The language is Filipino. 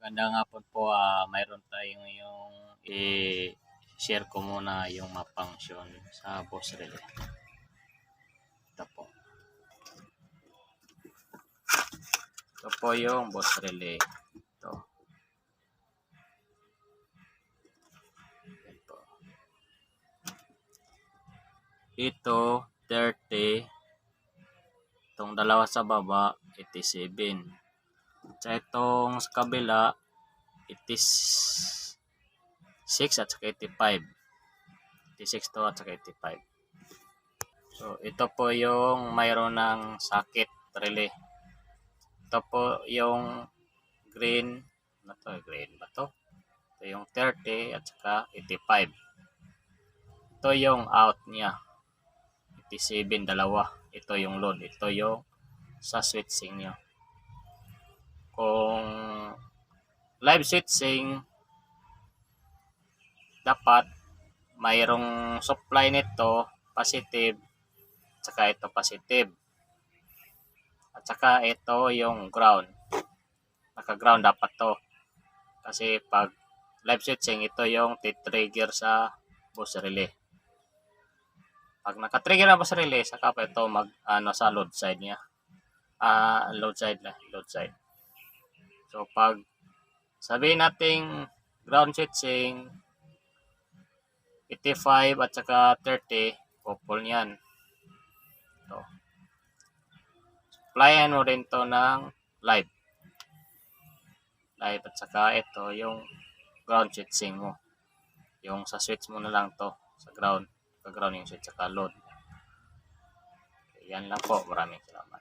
Magandang hapon po, mayroon tayong yung i-share ko muna yung ma-function sa boss relay. Ito po. Ito po yung boss relay. Ito. Ito, 30. Itong dalawa sa baba, 87. Sa itong sa kabila, it is 6 at saka 85. 86 to at saka 85. So, ito po yung mayroon ng socket relay. Ito po yung green. Ano to? Green ba to? Ito yung 30 at saka 85. Ito yung out niya. 87 dalawa. Ito yung load. Ito yung sa switching niya. Kung live switching, dapat mayroong supply nito positive at saka ito positive. At saka ito yung ground. Naka-ground dapat to. Kasi pag live switching, ito yung trigger sa boost relay. Pag naka-trigger na boost relay, saka pa ito mag sa load side niya. Load side. So pag sabihin nating ground switching 85 at saka 30, couple niyan. Ito. Supplyan mo rin to ng live at saka ito yung ground switching mo. Yung sa switch mo na lang to sa ground. Sa ground yung switch saka load. Okay, yan lang po. Maraming salamat.